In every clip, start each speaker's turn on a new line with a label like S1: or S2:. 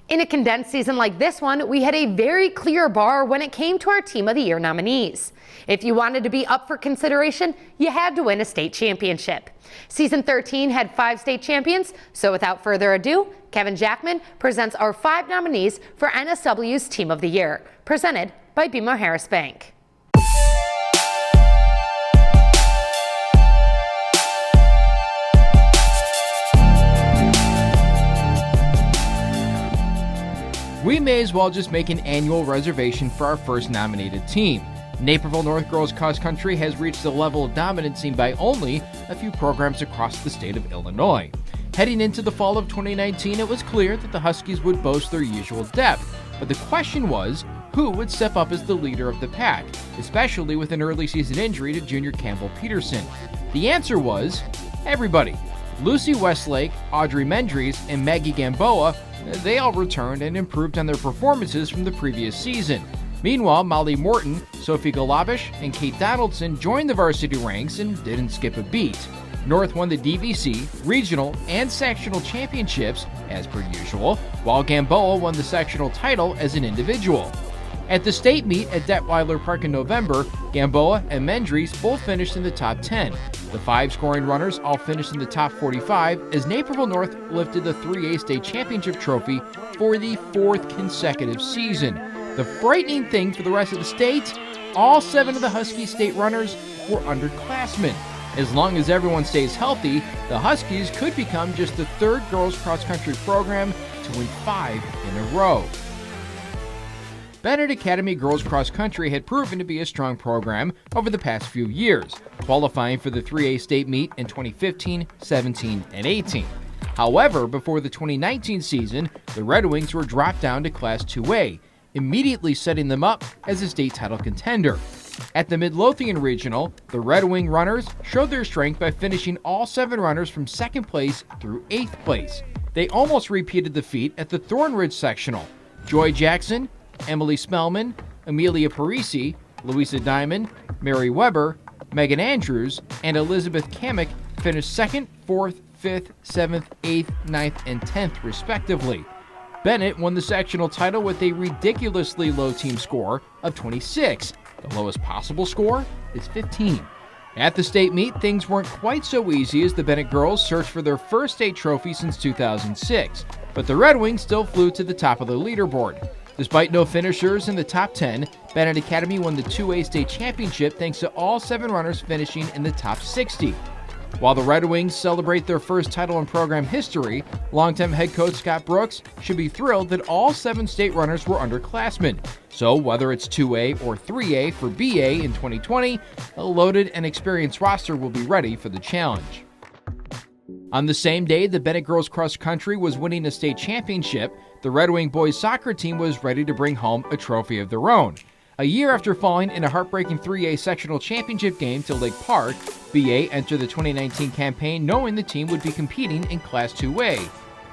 S1: In a condensed season like this one, we had a very clear bar when it came to our Team of the Year nominees. If you wanted to be up for consideration, you had to win a state championship. Season 13 had 5 state champions, so without further ado, Kevin Jackman presents our 5 nominees for NSW's Team of the Year, presented by BMO Harris Bank.
S2: We may as well just make an annual reservation for our first nominated team. Naperville North Girls Cross Country has reached the level of dominance seen by only a few programs across the state of Illinois. Heading into the fall of 2019, it was clear that the Huskies would boast their usual depth, but the question was, who would step up as the leader of the pack, especially with an early season injury to junior Campbell Peterson? The answer was everybody. Lucy Westlake, Audrey Mendries, and Maggie Gamboa, they all returned and improved on their performances from the previous season. Meanwhile, Molly Morton, Sophie Galabish, and Kate Donaldson joined the varsity ranks and didn't skip a beat. North won the DVC, regional, and sectional championships, as per usual, while Gamboa won the sectional title as an individual. At the state meet at Detweiler Park in November, Gamboa and Mendries both finished in the top 10. The 5 scoring runners all finished in the top 45 as Naperville North lifted the 3A state championship trophy for the 4th consecutive season. The frightening thing for the rest of the state, all 7 of the Husky state runners were underclassmen. As long as everyone stays healthy, the Huskies could become just the 3rd girls cross-country program to win 5 in a row. BENET Academy Girls Cross Country had proven to be a strong program over the past few years, qualifying for the 3A state meet in 2015, 17, and 18. However, before the 2019 season, the Red Wings were dropped down to Class 2A, immediately setting them up as a state title contender. At the Midlothian Regional, the Red Wing runners showed their strength by finishing all 7 runners from 2nd place through 8th place. They almost repeated the feat at the Thornridge Sectional. Joy Jackson, Emily Spellman, Amelia Parisi, Louisa Diamond, Mary Weber, Megan Andrews, and Elizabeth Kamek finished 2nd, 4th, 5th, 7th, 8th, 9th, and 10th, respectively. BENET won the sectional title with a ridiculously low team score of 26. The lowest possible score is 15. At the state meet, things weren't quite so easy as the BENET girls searched for their first state trophy since 2006, but the Red Wings still flew to the top of the leaderboard. Despite no finishers in the top 10, BENET Academy won the 2A state championship thanks to all 7 runners finishing in the top 60. While the Red Wings celebrate their first title in program history, longtime head coach Scott Brooks should be thrilled that all 7 state runners were underclassmen. So whether it's 2A or 3A for BA in 2020, a loaded and experienced roster will be ready for the challenge. On the same day the BENET Girls Cross Country was winning a state championship, the Red Wing boys soccer team was ready to bring home a trophy of their own. A year after falling in a heartbreaking 3A sectional championship game to Lake Park, BA entered the 2019 campaign knowing the team would be competing in Class 2A.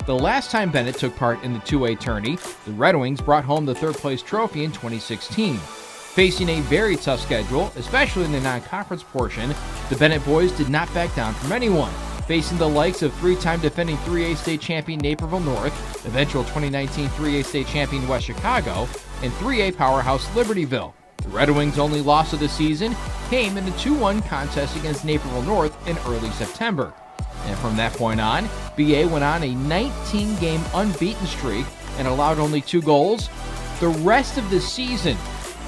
S2: The last time BENET took part in the 2A tourney, the Red Wings brought home the 3rd place trophy in 2016. Facing a very tough schedule, especially in the non-conference portion, the BENET boys did not back down from anyone, facing the likes of 3-time defending 3A state champion Naperville North, eventual 2019 3A state champion West Chicago, and 3A powerhouse Libertyville. The Red Wings' only loss of the season came in a 2-1 contest against Naperville North in early September. And from that point on, BA went on a 19-game unbeaten streak and allowed only 2 goals the rest of the season.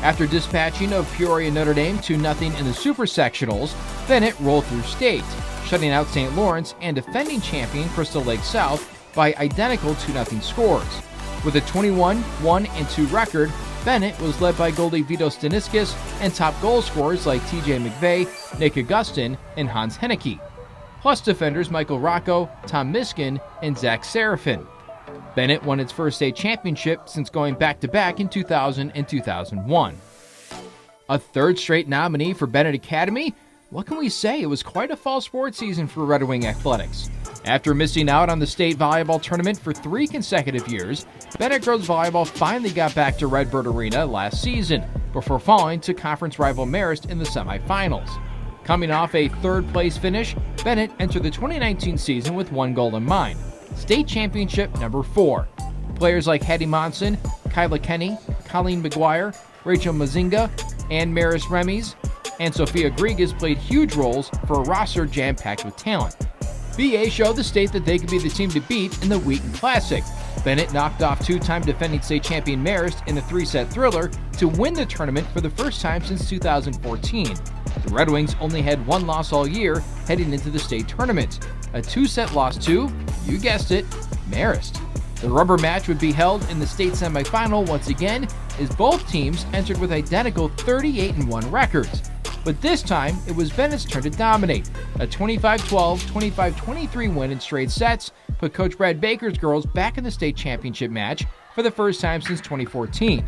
S2: After dispatching of Peoria Notre Dame 2-0 in the Super Sectionals, BENET rolled through state, shutting out St. Lawrence and defending champion Crystal Lake South by identical 2-0 scores. With a 21-1-2 record, BENET was led by goalie Vito Staniskis and top goal scorers like TJ McVeigh, Nick Augustin, and Hans Henneke, plus defenders Michael Rocco, Tom Miskin, and Zach Serafin. BENET won its first state championship since going back-to-back in 2000 and 2001. A 3rd straight nominee for BENET Academy? What can we say? It was quite a fall sports season for Red Wing athletics. After missing out on the state volleyball tournament for 3 consecutive years, BENET Girls Volleyball finally got back to Redbird Arena last season, before falling to conference rival Marist in the semifinals. Coming off a 3rd place finish, BENET entered the 2019 season with 1 goal in mind, state championship number 4. Players like Hattie Monson, Kyla Kenny, Colleen McGuire, Rachel Mazinga, and Maris Remies, and Sofia Grigas played huge roles for a roster jam-packed with talent. BA showed the state that they could be the team to beat in the Wheaton Classic. BENET knocked off two-time defending state champion Marist in a three-set thriller to win the tournament for the first time since 2014. The Red Wings only had one loss all year heading into the state tournament, a two-set loss to, you guessed it, Marist. The rubber match would be held in the state semifinal once again, as both teams entered with identical 38-1 records. But this time, it was BENET's turn to dominate. A 25-12, 25-23 win in straight sets put Coach Brad Baker's girls back in the state championship match for the first time since 2014.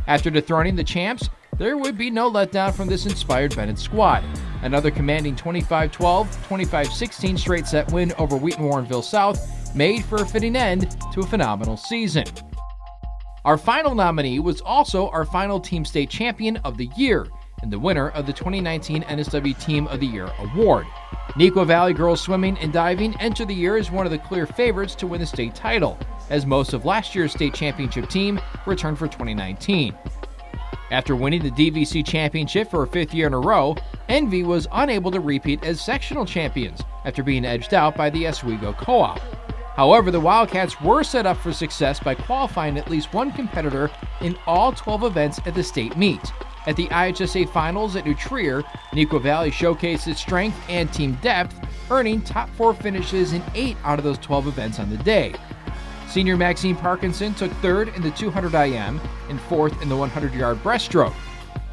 S2: After dethroning the champs, there would be no letdown from this inspired BENET squad. Another commanding 25-12, 25-16 straight set win over Wheaton Warrenville South made for a fitting end to a phenomenal season. Our final nominee was also our final Team State Champion of the Year, and the winner of the 2019 NSW Team of the Year award. NEUQUA Valley Girls Swimming and Diving entered the year as one of the clear favorites to win the state title, as most of last year's state championship team returned for 2019. After winning the DVC championship for a fifth year in a row, Envy was unable to repeat as sectional champions after being edged out by the Oswego Co-op. However, the Wildcats were set up for success by qualifying at least one competitor in all 12 events at the state meet. At the IHSA Finals at New Trier, NEUQUA Valley showcased its strength and team depth, earning top 4 finishes in 8 out of those 12 events on the day. Senior Maxine Parkinson took 3rd in the 200 IM and 4th in the 100-yard breaststroke.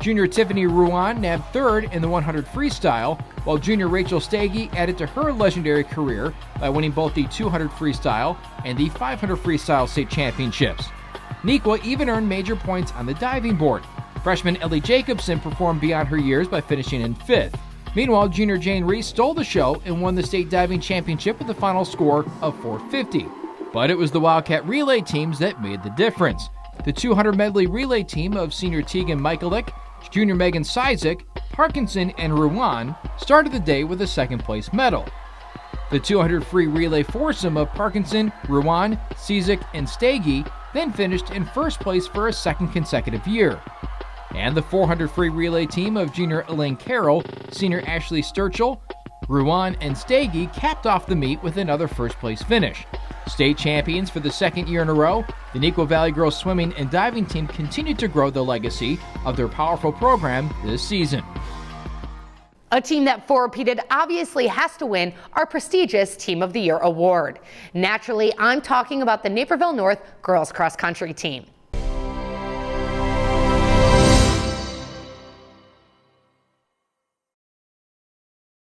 S2: Junior Tiffany Ruan nabbed 3rd in the 100 freestyle, while junior Rachel Stagey added to her legendary career by winning both the 200 freestyle and the 500 freestyle state championships. NEUQUA even earned major points on the diving board. Freshman Ellie Jacobson performed beyond her years by finishing in 5th. Meanwhile, junior Jane Reese stole the show and won the state diving championship with a final score of 450. But it was the Wildcat relay teams that made the difference. The 200 medley relay team of senior Tegan Michaelik, junior Megan Sizik, Parkinson, and Ruan started the day with a second-place medal. The 200 free relay foursome of Parkinson, Ruan, Sizik, and Stagey then finished in first place for a second consecutive year. And the 400 free relay team of junior Elaine Carroll, senior Ashley Sturchel, Ruan, and Stagey capped off the meet with another first-place finish. State champions for the second year in a row, the NEUQUA Valley Girls Swimming and Diving team continued to grow the legacy of their powerful program this season.
S1: A team that four-peated obviously has to win our prestigious Team of the Year award. Naturally, I'm talking about the Naperville North Girls Cross Country team.